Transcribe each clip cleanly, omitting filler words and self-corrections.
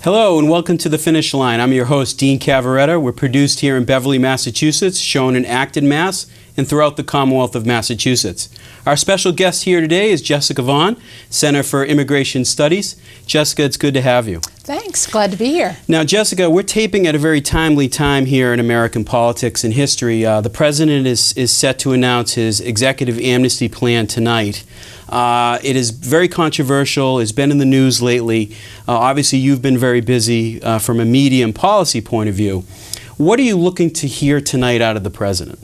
Hello and welcome to The Finish Line. I'm your host, Dean Cavaretta. We're produced here in Beverly, Massachusetts, shown in Acton, Mass, and throughout the Commonwealth of Massachusetts. Our special guest here today is Jessica Vaughan, Center for Immigration Studies. Jessica, it's good to have you. Thanks. Glad to be here. Now, Jessica, we're taping at a very timely time here in American politics and history. The President is set to announce his executive amnesty plan tonight. It is very controversial. It's been in the news lately. Obviously, you've been very busy from a media and policy point of view. What are you looking to hear tonight out of the President?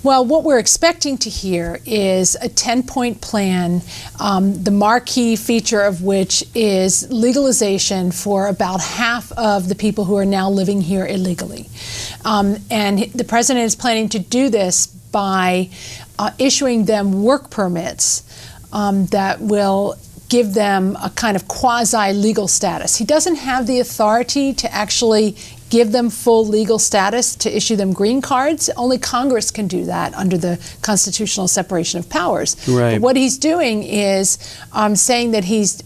Well, what we're expecting to hear is a 10-point plan, the marquee feature of which is legalization for about half of the people who are now living here illegally. And the President is planning to do this by issuing them work permits that will give them a kind of quasi-legal status. He doesn't have the authority to actually give them full legal status, to issue them green cards. Only Congress can do that under the constitutional separation of powers. Right. But what he's doing is saying that he's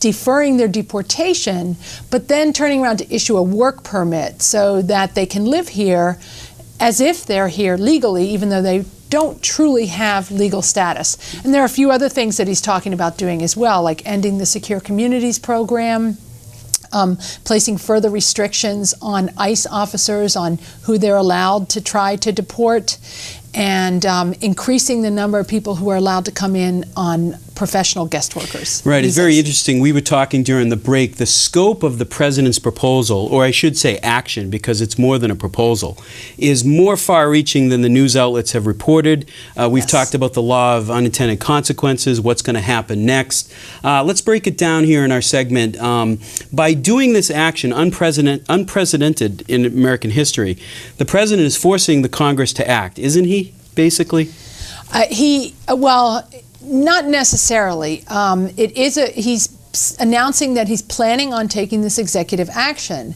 deferring their deportation, but then turning around to issue a work permit so that they can live here as if they're here legally, even though they don't truly have legal status. And there are a few other things that he's talking about doing as well, like ending the Secure Communities program, placing further restrictions on ICE officers on who they're allowed to try to deport, and increasing the number of people who are allowed to come in on professional guest workers. Right, it's very interesting. We were talking during the break, the scope of the President's proposal, or I should say action, because it's more than a proposal, is more far-reaching than the news outlets have reported. We've talked about the law of unintended consequences, what's going to happen next. Let's break it down here in our segment. By doing this action, unprecedented in American history, the President is forcing the Congress to act, isn't he, basically? Well, not necessarily. He's announcing that he's planning on taking this executive action,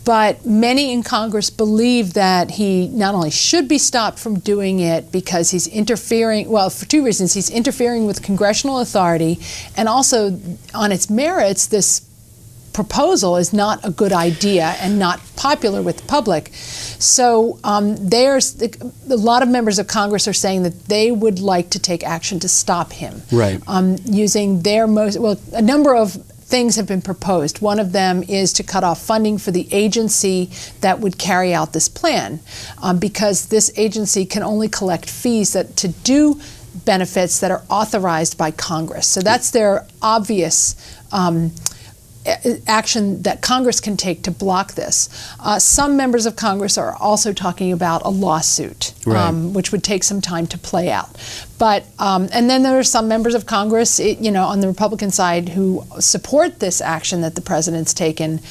but many in Congress believe that he not only should be stopped from doing it because he's interfering, well, for two reasons. He's interfering with congressional authority, and also on its merits, this proposal is not a good idea and not popular with the public. So there's a lot of members of Congress are saying that they would like to take action to stop him. Right. Using their a number of things have been proposed. One of them is to cut off funding for the agency that would carry out this plan, because this agency can only collect fees to do benefits that are authorized by Congress. So that's their obvious action that Congress can take to block this. Some members of Congress are also talking about a lawsuit, right, which would take some time to play out. But and then there are some members of Congress, on the Republican side, who support this action that the President's taken.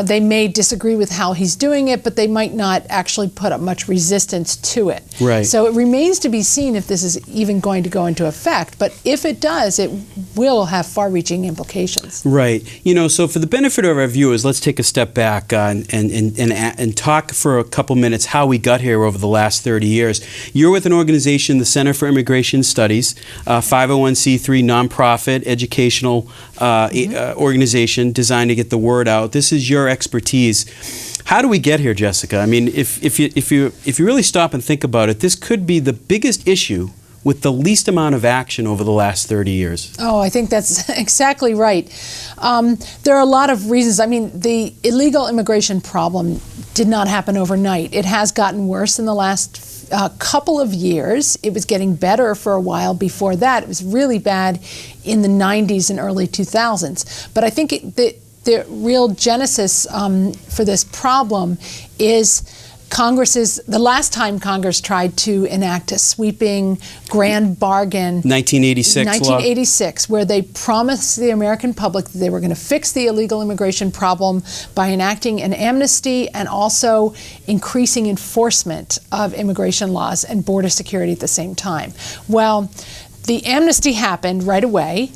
They may disagree with how he's doing it, but they might not actually put up much resistance to it. Right. So it remains to be seen if this is even going to go into effect. But if it does, it will have far-reaching implications. Right. So for the benefit of our viewers, let's take a step back and talk for a couple minutes how we got here over the last 30 years. You're with an organization, the Center for Immigration Studies, 501c3 nonprofit educational organization designed to get the word out. This is your expertise. How do we get here, Jessica? I mean, if you really stop and think about it, this could be the biggest issue with the least amount of action over the last 30 years. Oh, I think that's exactly right. There are a lot of reasons. I mean, the illegal immigration problem did not happen overnight. It has gotten worse in the last couple of years. It was getting better for a while before that. It was really bad in the 90s and early 2000s. But I think the real genesis for this problem is the last time Congress tried to enact a sweeping grand bargain, 1986 where they promised the American public that they were going to fix the illegal immigration problem by enacting an amnesty and also increasing enforcement of immigration laws and border security at the same time. Well, the amnesty happened right away,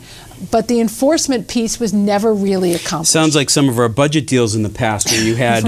but the enforcement piece was never really accomplished. Sounds like some of our budget deals in the past, where you had,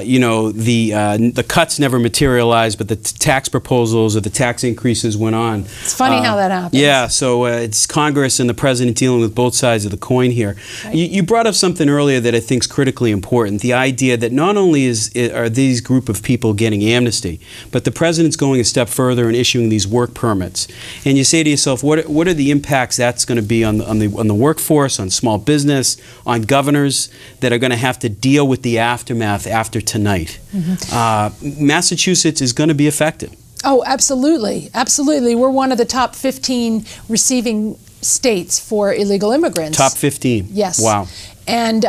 you know, the cuts never materialized, but the tax proposals or the tax increases went on. It's funny how that happens. Yeah, so it's Congress and the President dealing with both sides of the coin here. Right. You brought up something earlier that I think is critically important, the idea that not only are these group of people getting amnesty, but the President's going a step further and issuing these work permits. And you say to yourself, what are the impacts that's going to be on the workforce, on small business, on governors that are going to have to deal with the aftermath after tonight? Massachusetts is going to be affected. Oh, absolutely. Absolutely. We're one of the top 15 receiving states for illegal immigrants. Top 15? Yes. Wow. And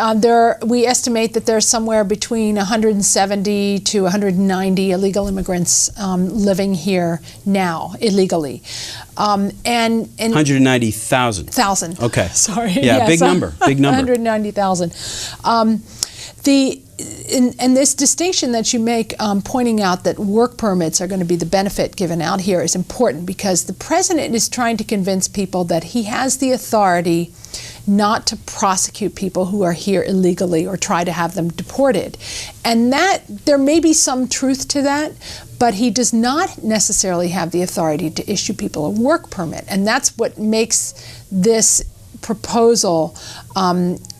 we estimate that there's somewhere between 170 to 190 illegal immigrants living here now illegally. And 190,000. Thousand. Okay. Sorry. Yeah, yes. big number. Big number. 190,000. And this distinction that you make, pointing out that work permits are going to be the benefit given out here, is important, because the President is trying to convince people that he has the authority not to prosecute people who are here illegally or try to have them deported. And that, there may be some truth to that, but he does not necessarily have the authority to issue people a work permit. And that's what makes this proposal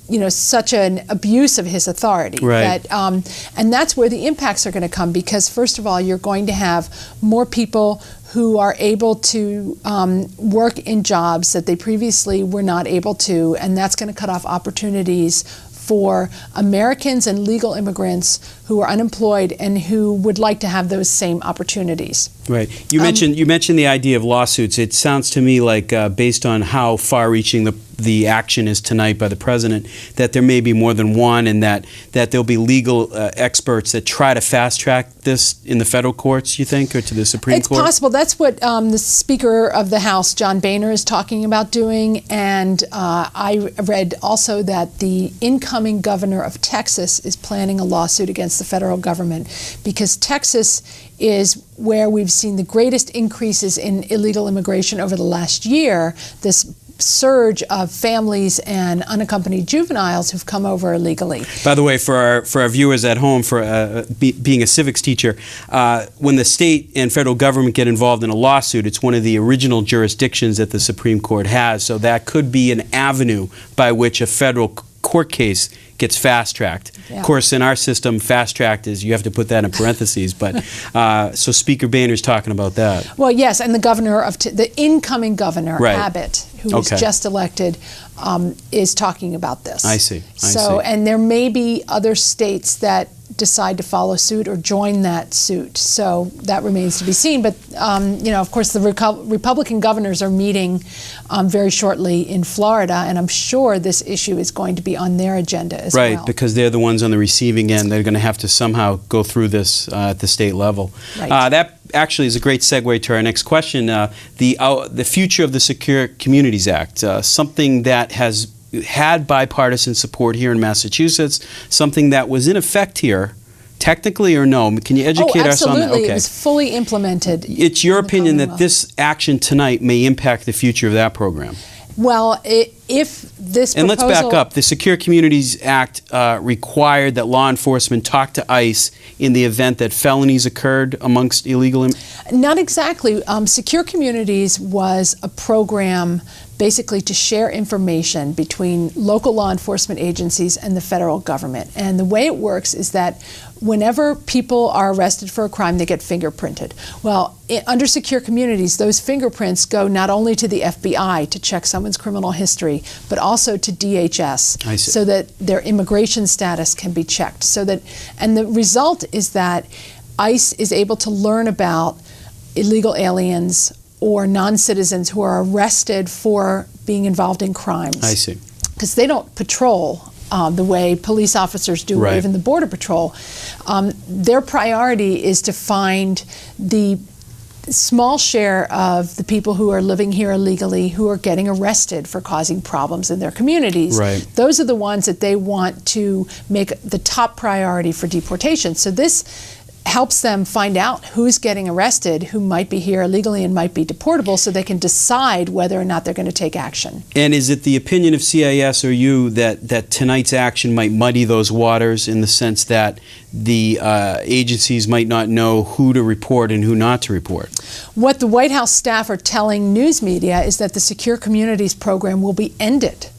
you know, such an abuse of his authority. Right. That, and that's where the impacts are going to come, because first of all, you're going to have more people who are able to work in jobs that they previously were not able to, and that's going to cut off opportunities for Americans and legal immigrants who are unemployed and who would like to have those same opportunities. Right. You mentioned the idea of lawsuits. It sounds to me like, based on how far-reaching the action is tonight by the President, that there may be more than one, and that there'll be legal experts that try to fast-track this in the federal courts, you think, or to the Supreme Court? It's possible. That's what the Speaker of the House, John Boehner, is talking about doing. And I read also that the incoming governor of Texas is planning a lawsuit against the federal government, because Texas is where we've seen the greatest increases in illegal immigration over the last year. This surge of families and unaccompanied juveniles who've come over illegally. By the way, for our viewers at home, for being a civics teacher, when the state and federal government get involved in a lawsuit, it's one of the original jurisdictions that the Supreme Court has. So that could be an avenue by which a federal court case gets fast-tracked. Yeah. Of course, in our system, fast-tracked is, you have to put that in parentheses, but so Speaker Boehner's talking about that. Well, yes, and the governor of the incoming governor, right. Abbott, who was just elected, is talking about this. I see. And there may be other states that decide to follow suit or join that suit. So that remains to be seen. But, you know, of course, the Republican governors are meeting very shortly in Florida, and I'm sure this issue is going to be on their agenda as well. Right, because they're the ones on the receiving end. They're going to have to somehow go through this at the state level. Right. That actually is a great segue to our next question. The future of the Secure Communities Act, something that has had bipartisan support here in Massachusetts, something that was in effect here, technically or no? Can you educate us on that? Absolutely. It was fully implemented. It's your opinion that this action tonight may impact the future of that program? Well, if this proposal... And let's back up. The Secure Communities Act required that law enforcement talk to ICE in the event that felonies occurred amongst illegal... Not exactly. Secure Communities was a program basically to share information between local law enforcement agencies and the federal government. And the way it works is that whenever people are arrested for a crime, they get fingerprinted. Well, under Secure Communities, those fingerprints go not only to the FBI to check someone's criminal history, but also to DHS, so that their immigration status can be checked. And the result is that ICE is able to learn about illegal aliens or non-citizens who are arrested for being involved in crimes. I see. Because they don't patrol the way police officers do, or even the Border Patrol. Their priority is to find the small share of the people who are living here illegally who are getting arrested for causing problems in their communities. Right. Those are the ones that they want to make the top priority for deportation. So this helps them find out who's getting arrested, who might be here illegally and might be deportable, so they can decide whether or not they're going to take action. And is it the opinion of CIS or you that tonight's action might muddy those waters in the sense that the agencies might not know who to report and who not to report? What the White House staff are telling news media is that the Secure Communities program will be ended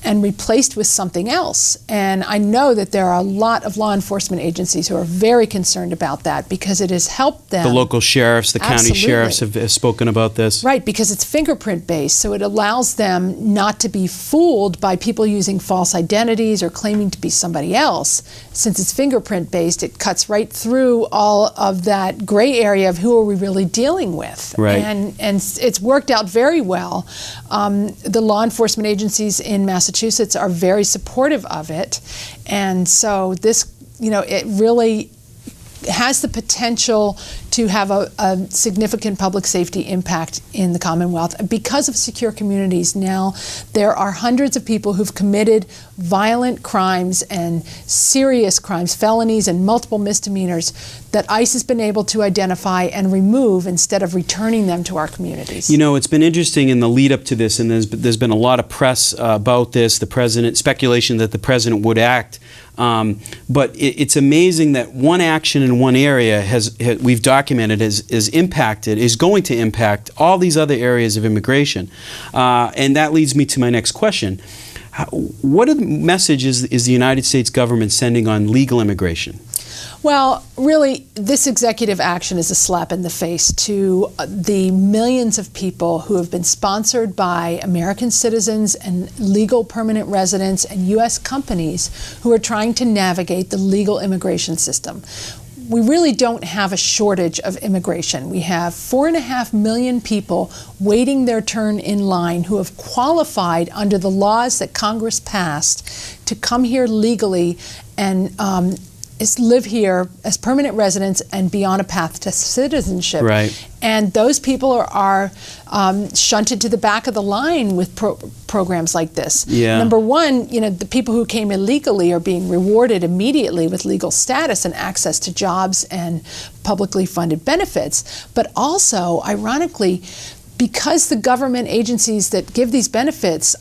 and replaced with something else. And I know that there are a lot of law enforcement agencies who are very concerned about that because it has helped them. The local sheriffs, the county Absolutely. sheriffs have spoken about this. Right, because it's fingerprint based, so it allows them not to be fooled by people using false identities or claiming to be somebody else. Since it's fingerprint based, it cuts right through all of that gray area of who are we really dealing with. Right. And it's worked out very well. The law enforcement agencies in Massachusetts are very supportive of it, and so this, it really has the potential to have a significant public safety impact in the Commonwealth. Because of Secure Communities, now there are hundreds of people who've committed violent crimes and serious crimes, felonies and multiple misdemeanors, that ICE has been able to identify and remove instead of returning them to our communities. It's been interesting in the lead up to this, and there's been a lot of press about this, speculation that the president would act. But it's amazing that one action in one area we've documented is going to impact all these other areas of immigration. And that leads me to my next question. What message is the United States government sending on legal immigration? Well, really, this executive action is a slap in the face to the millions of people who have been sponsored by American citizens and legal permanent residents and U.S. companies who are trying to navigate the legal immigration system. We really don't have a shortage of immigration. We have 4.5 million people waiting their turn in line who have qualified under the laws that Congress passed to come here legally and live here as permanent residents and be on a path to citizenship. Right. And those people are shunted to the back of the line with programs like this. Yeah. Number one, the people who came illegally are being rewarded immediately with legal status and access to jobs and publicly funded benefits. But also, ironically, because the government agencies that give these benefits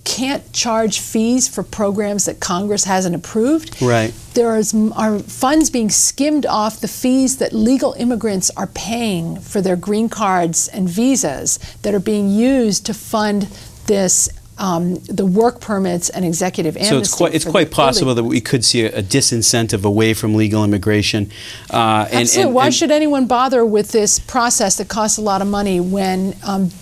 can't charge fees for programs that Congress hasn't approved. Right. There are funds being skimmed off the fees that legal immigrants are paying for their green cards and visas that are being used to fund this, the work permits and executive amnesty. So it's quite possible that we could see a disincentive away from legal immigration. Absolutely. Why should anyone bother with this process that costs a lot of money when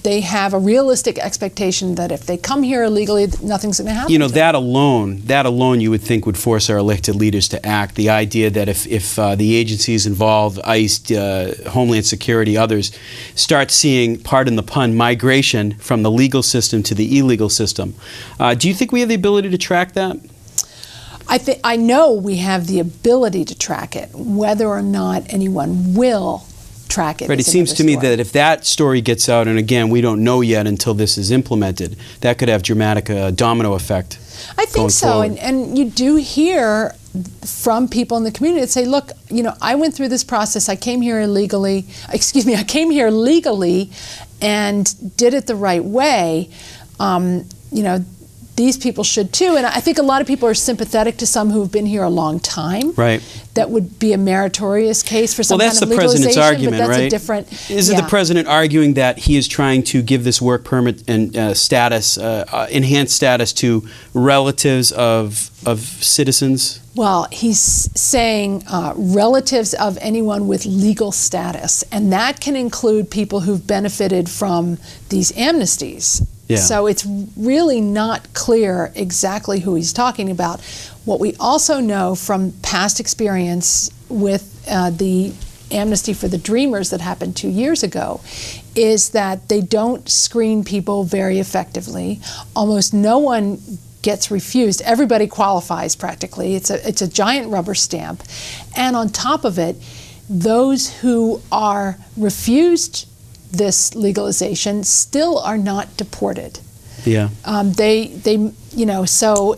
they have a realistic expectation that if they come here illegally, nothing's going to happen? That alone you would think would force our elected leaders to act. The idea that if the agencies involved, ICE, Homeland Security, others, start seeing, pardon the pun, migration from the legal system to the illegal system. Do you think we have the ability to track that? I know we have the ability to track it. Whether or not anyone will track it. Right. It seems to me that if that story gets out, and again, we don't know yet until this is implemented, that could have dramatic domino effect. I think so, and you do hear from people in the community that say, look, I went through this process. I came here illegally. I came here legally and did it the right way. These people should too. And I think a lot of people are sympathetic to some who have been here a long time. Right. That would be a meritorious case for some kind of legalization. Well, that's the president's argument, but that's right? A different, Is it the president arguing that he is trying to give this work permit and enhanced status to relatives of citizens? Well, he's saying relatives of anyone with legal status, and that can include people who've benefited from these amnesties. Yeah. So it's really not clear exactly who he's talking about. What we also know from past experience with the amnesty for the Dreamers that happened 2 years ago is that they don't screen people very effectively. Almost no one gets refused. Everybody qualifies practically. It's a giant rubber stamp. And on top of it, those who are refused this legalization still are not deported. Yeah. So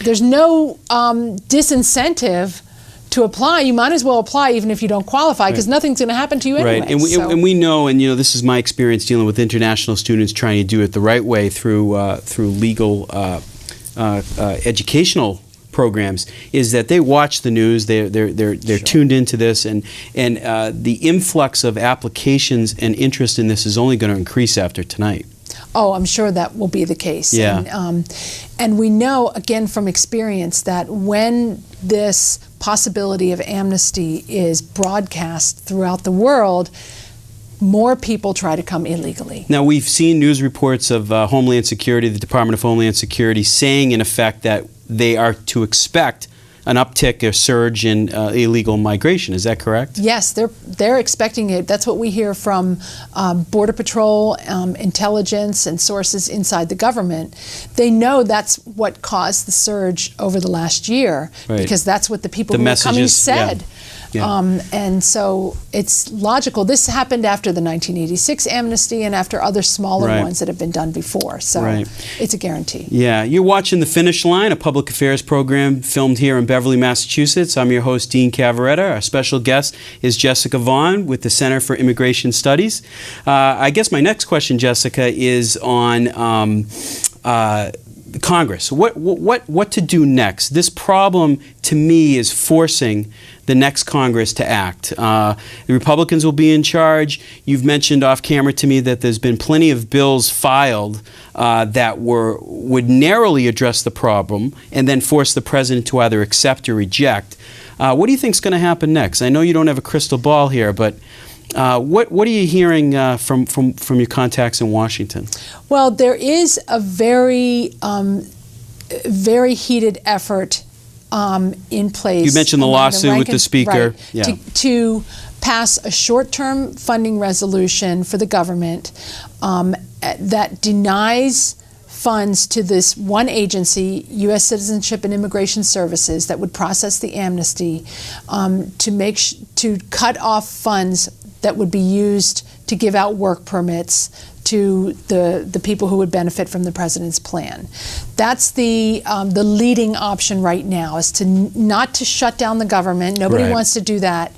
there's no disincentive to apply, you might as well apply even if you don't qualify, because nothing's going to happen to you anyway. Right, and we know, and this is my experience dealing with international students trying to do it the right way through legal educational programs, is that they watch the news, they're tuned into this, and the influx of applications and interest in this is only going to increase after tonight. Oh, I'm sure that will be the case. Yeah. And we know, again, from experience, that when this possibility of amnesty is broadcast throughout the world, more people try to come illegally. Now, we've seen news reports of Homeland Security, the Department of Homeland Security, saying, in effect, that they are to expect an uptick, a surge in illegal migration. Is that correct? Yes, they're expecting it. That's what we hear from Border Patrol, intelligence, and sources inside the government. They know that's what caused the surge over the last year, because that's what the people who were coming said. Yeah. And so it's logical. This happened after the 1986 amnesty and after other smaller ones that have been done before. So it's a guarantee. Yeah. You're watching The Finish Line, a public affairs program filmed here in Beverly, Massachusetts. I'm your host, Dean Cavaretta. Our special guest is Jessica Vaughan with the Center for Immigration Studies. I guess my next question, Jessica, is on Congress. What to do next? This problem, to me, is forcing the next Congress to act. The Republicans will be in charge. You've mentioned off camera to me that there's been plenty of bills filed that would narrowly address the problem and then force the president to either accept or reject. What do you think is going to happen next? I know you don't have a crystal ball here, but what are you hearing from your contacts in Washington? Well, there is a very heated effort in place. You mentioned the lawsuit with the Speaker. To pass a short-term funding resolution for the government that denies funds to this one agency, U.S. Citizenship and Immigration Services, that would process the amnesty, to cut off funds that would be used to give out work permits to the people who would benefit from the president's plan. That's the leading option right now, is not to shut down the government. Nobody wants to do that,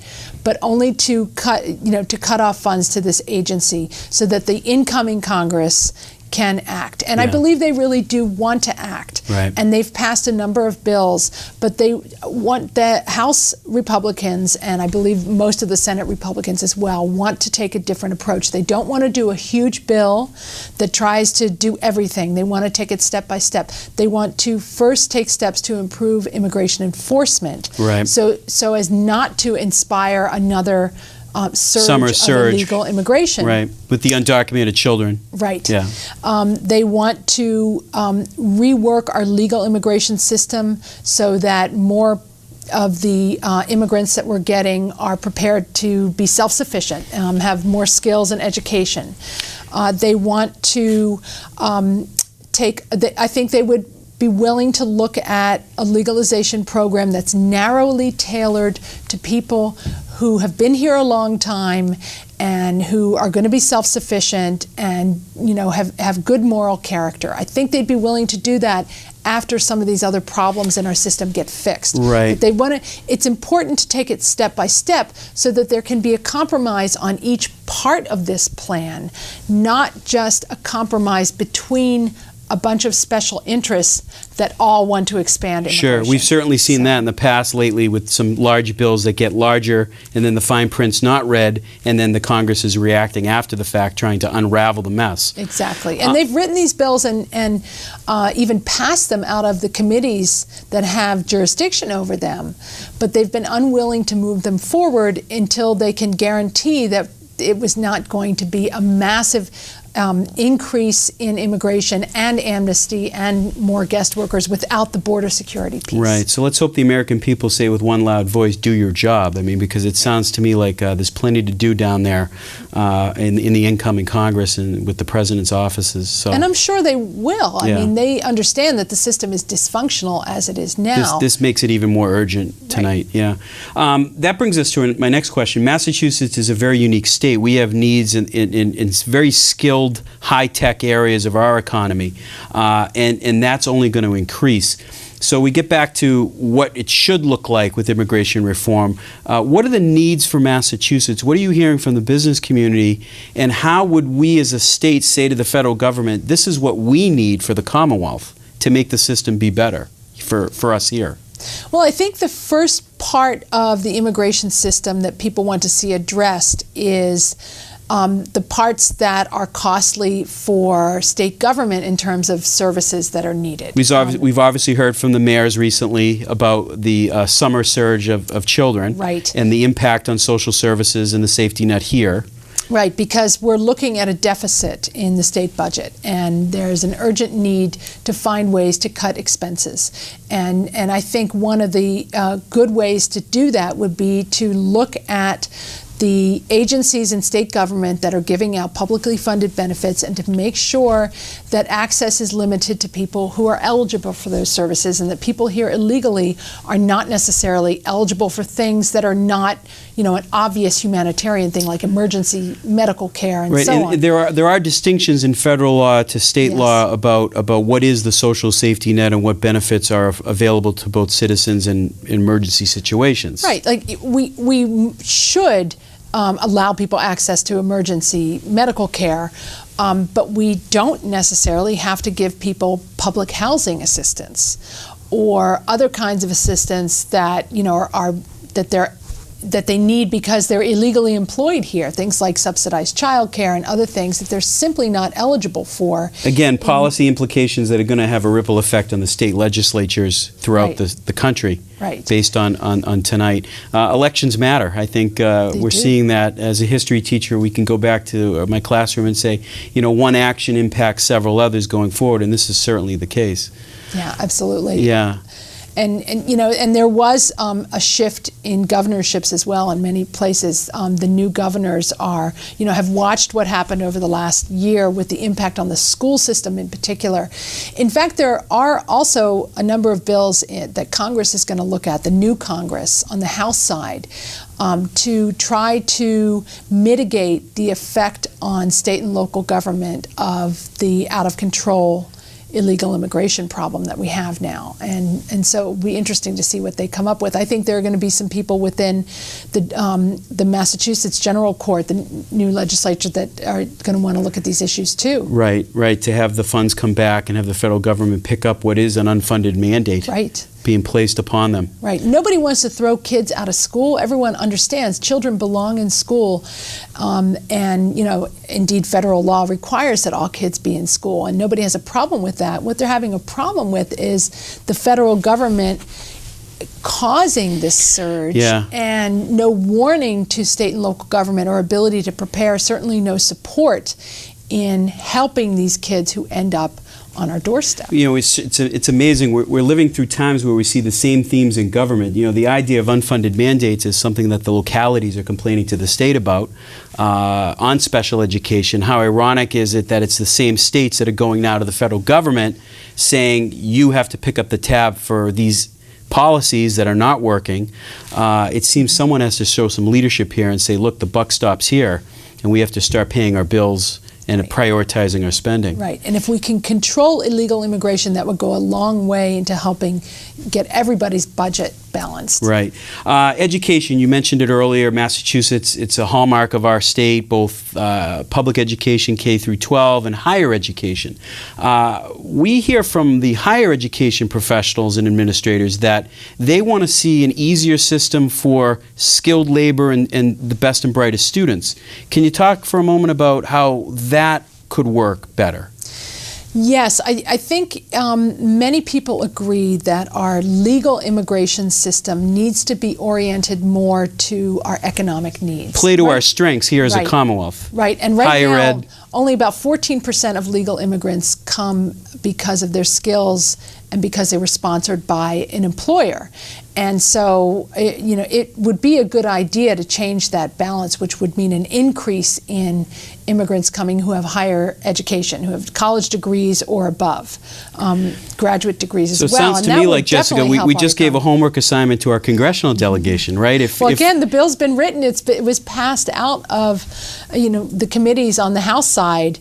but only to cut off funds to this agency so that the incoming Congress can act. And I believe they really do want to act. And they've passed a number of bills, but they want the House Republicans, and I believe most of the Senate Republicans as well, want to take a different approach. They don't want to do a huge bill that tries to do everything. They want to take it step by step. They want to first take steps to improve immigration enforcement, so as not to inspire another surge of illegal immigration. With the undocumented children. They want to rework our legal immigration system so that more of the immigrants that we're getting are prepared to be self-sufficient, have more skills and education. They want to I think they would be willing to look at a legalization program that's narrowly tailored to people who have been here a long time and who are going to be self-sufficient and have good moral character. I think they'd be willing to do that after some of these other problems in our system get fixed. But they want to. It's important to take it step by step so that there can be a compromise on each part of this plan, not just a compromise between a bunch of special interests that all want to expand immigration. We've certainly seen that in the past lately with some large bills that get larger and then the fine print's not read and then the Congress is reacting after the fact trying to unravel the mess. Exactly. And they've written these bills and even passed them out of the committees that have jurisdiction over them, but they've been unwilling to move them forward until they can guarantee that it was not going to be a massive increase in immigration and amnesty and more guest workers without the border security piece. So let's hope the American people say with one loud voice, do your job. I mean, because it sounds to me like there's plenty to do down there in the incoming Congress and with the president's offices. And I'm sure they will. I mean, they understand that the system is dysfunctional as it is now. This makes it even more urgent tonight. That brings us to my next question. Massachusetts is a very unique state. We have needs in very skilled high-tech areas of our economy, and that's only going to increase. So we get back to what it should look like with immigration reform. What are the needs for Massachusetts? What are you hearing from the business community? And how would we as a state say to the federal government, this is what we need for the Commonwealth to make the system be better for us here? Well, I think the first part of the immigration system that people want to see addressed is the parts that are costly for state government in terms of services that are needed. We've obviously heard from the mayors recently about the summer surge of children, right, and the impact on social services and the safety net here. Right, because we're looking at a deficit in the state budget, and there's an urgent need to find ways to cut expenses. And I think one of the good ways to do that would be to look at the agencies in state government that are giving out publicly funded benefits and to make sure that access is limited to people who are eligible for those services, and that people here illegally are not necessarily eligible for things that are not, you know, an obvious humanitarian thing like emergency medical care and right. so and on. There are distinctions in federal law to state Yes. law about what is the social safety net and what benefits are available to both citizens in emergency situations. Right, like we should allow people access to emergency medical care, but we don't necessarily have to give people public housing assistance or other kinds of assistance that, you know, that they need because they're illegally employed here. Things like subsidized child care and other things that they're simply not eligible for. Again, policy implications that are going to have a ripple effect on the state legislatures throughout Right. the country. Right. Based on tonight. Elections matter. I think we're seeing that. As a history teacher, we can go back to my classroom and say, you know, one action impacts several others going forward, and this is certainly the case. Yeah, absolutely. Yeah. And you know, and there was a shift in governorships as well in many places. The new governors are, you know, have watched what happened over the last year with the impact on the school system in particular. In fact, there are also a number of bills that Congress is going to look at, the new Congress on the House side, to try to mitigate the effect on state and local government of the out-of-control illegal immigration problem that we have now, and so it'll be interesting to see what they come up with. I think there are going to be some people within the Massachusetts General Court, the new legislature, that are going to want to look at these issues too. Right, right. To have the funds come back and have the federal government pick up what is an unfunded mandate. Right. Being placed upon them. Right. Nobody wants to throw kids out of school. Everyone understands children belong in school, and you know, indeed, federal law requires that all kids be in school, and nobody has a problem with that. What they're having a problem with is the federal government causing this surge, yeah, and no warning to state and local government or ability to prepare, certainly no support in helping these kids who end up on our doorstep. You know, it's amazing. We're living through times where we see the same themes in government. You know, the idea of unfunded mandates is something that the localities are complaining to the state about on special education. How ironic is it that it's the same states that are going now to the federal government saying you have to pick up the tab for these policies that are not working. It seems someone has to show some leadership here and say, look, the buck stops here, and we have to start paying our bills and prioritizing our spending. Right, and if we can control illegal immigration, that would go a long way into helping get everybody's budget balanced. Right. Education, you mentioned it earlier, Massachusetts, it's a hallmark of our state, both public education, K through 12, and higher education. We hear from the higher education professionals and administrators that they want to see an easier system for skilled labor and the best and brightest students. Can you talk for a moment about how that could work better? Yes, I think many people agree that our legal immigration system needs to be oriented more to our economic needs. Play to our strengths here as a Commonwealth. Right, and right Higher now, ed. only about 14% of legal immigrants come because of their skills and because they were sponsored by an employer. And so, you know, it would be a good idea to change that balance, which would mean an increase in immigrants coming who have higher education, who have college degrees or above, graduate degrees as well. So it sounds to me like, Jessica, we just gave a homework assignment to our congressional delegation, right? Again, the bill's been written. It was passed out of, you know, the committees on the House side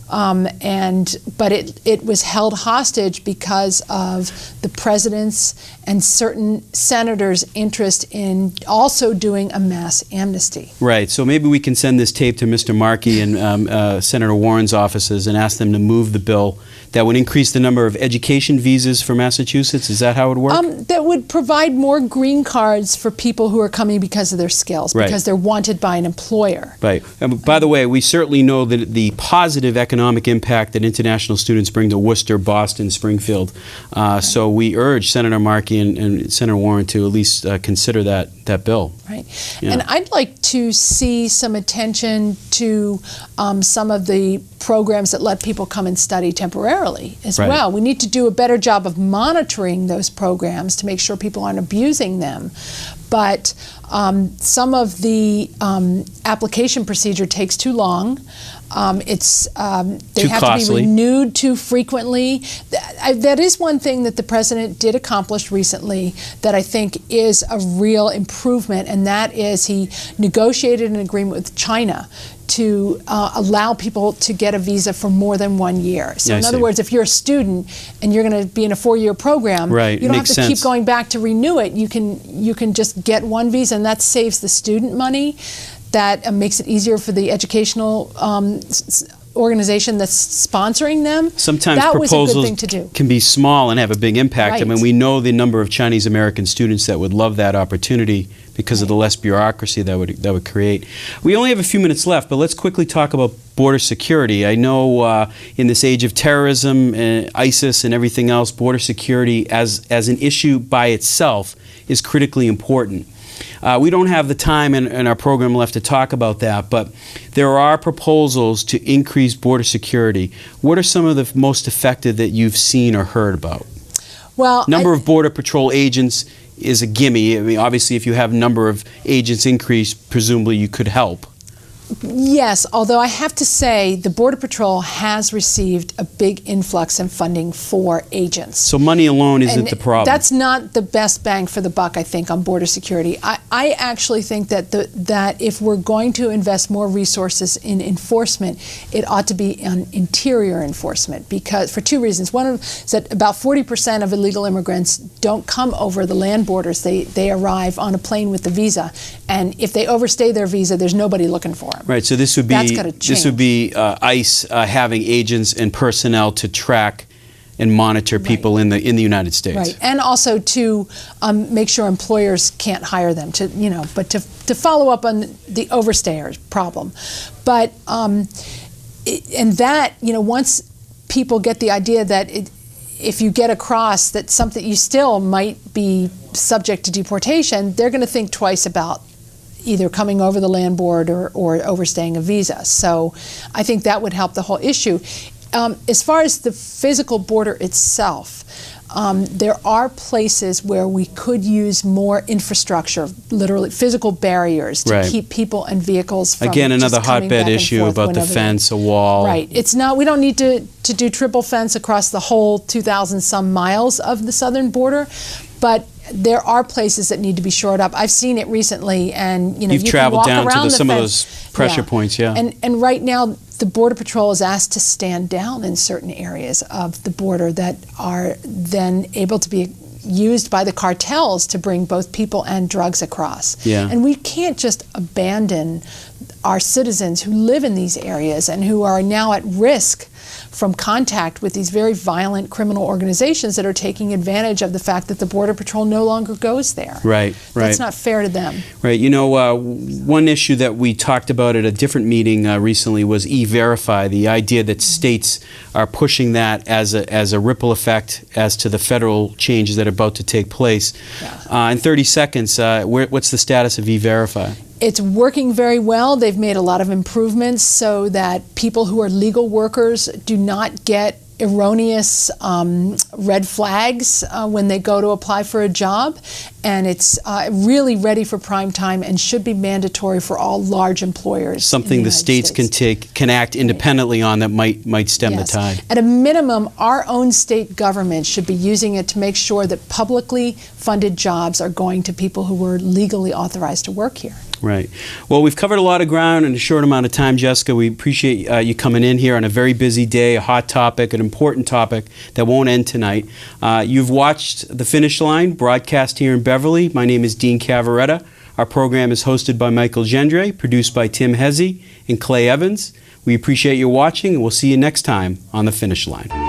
But it was held hostage because of the president's and certain senators' interest in also doing a mass amnesty. Right. So maybe we can send this tape to Mr. Markey and Senator Warren's offices and ask them to move the bill that would increase the number of education visas for Massachusetts. Is that how it would work? That would provide more green cards for people who are coming because of their skills, because they're wanted by an employer. Right. By the way, we certainly know that the positive economic impact that international students bring to Worcester, Boston, Springfield. So we urge Senator Markey and Senator Warren to at least consider that bill. Right. Yeah. And I'd like to see some attention to some of the programs that let people come and study temporarily as well. We need to do a better job of monitoring those programs to make sure people aren't abusing them. But some of the application procedure takes too long. They have costly. to be renewed too frequently. That is one thing that the president did accomplish recently that I think is a real improvement, and that is he negotiated an agreement with China to allow people to get a visa for more than 1 year. So in other words, if you're a student and you're going to be in a 4-year program, you don't have to keep going back to renew it. You can just get one visa, and that saves the student money. That makes it easier for the educational organization that's sponsoring them. Sometimes that was a proposals good thing to do. Can be small and have a big impact. Right. I mean, we know the number of Chinese American students that would love that opportunity because of the less bureaucracy that would create. We only have a few minutes left, but let's quickly talk about border security. I know in this age of terrorism, ISIS and everything else, border security as an issue by itself is critically important. We don't have the time in our program left to talk about that, but there are proposals to increase border security. What are some of the most effective that you've seen or heard about? Well, number of Border Patrol agents is a gimme. I mean, obviously, if you have number of agents increase, presumably you could help. Yes, although I have to say the Border Patrol has received a big influx in funding for agents. So money alone isn't the problem. That's not the best bang for the buck, I think, on border security. I actually think that that if we're going to invest more resources in enforcement, it ought to be on interior enforcement, because for two reasons. One is that about 40% of illegal immigrants don't come over the land borders. They arrive on a plane with the visa, and if they overstay their visa, there's nobody looking for them. Right, so this would be ICE having agents and personnel to track and monitor people in the United States. Right, and also to make sure employers can't hire them but to follow up on the overstayers problem. But once people get the idea that if you get across that something you still might be subject to deportation, they're going to think twice about either coming over the land border or overstaying a visa. So I think that would help the whole issue. As far as the physical border itself, there are places where we could use more infrastructure, literally physical barriers to keep people and vehicles from Again, another just coming hotbed back and issue forth about the fence, a wall. Right. It's not. We don't need to do triple fence across the whole 2,000 some miles of the southern border, but there are places that need to be shored up. I've seen it recently, and you've you traveled can walk down around to the some fence. of those pressure points, And right now, the Border Patrol is asked to stand down in certain areas of the border that are then able to be used by the cartels to bring both people and drugs across. And we can't just abandon our citizens who live in these areas and who are now at risk from contact with these very violent criminal organizations that are taking advantage of the fact that the Border Patrol no longer goes there. Right. That's not fair to them. Right. One issue that we talked about at a different meeting recently was E-Verify, the idea that states are pushing that as a ripple effect as to the federal changes that are about to take place. In 30 seconds, what's the status of E-Verify? It's working very well. They've made a lot of improvements so that people who are legal workers do not get erroneous red flags when they go to apply for a job. And it's really ready for prime time and should be mandatory for all large employers. Something the states can act independently on that might stem the tide. At a minimum, our own state government should be using it to make sure that publicly funded jobs are going to people who were legally authorized to work here. Right. Well, we've covered a lot of ground in a short amount of time, Jessica. We appreciate you coming in here on a very busy day, a hot topic, an important topic that won't end tonight. You've watched The Finish Line, broadcast here in Beverly. My name is Dean Cavaretta. Our program is hosted by Michael Gendre, produced by Tim Hezzy and Clay Evans. We appreciate you watching, and we'll see you next time on The Finish Line.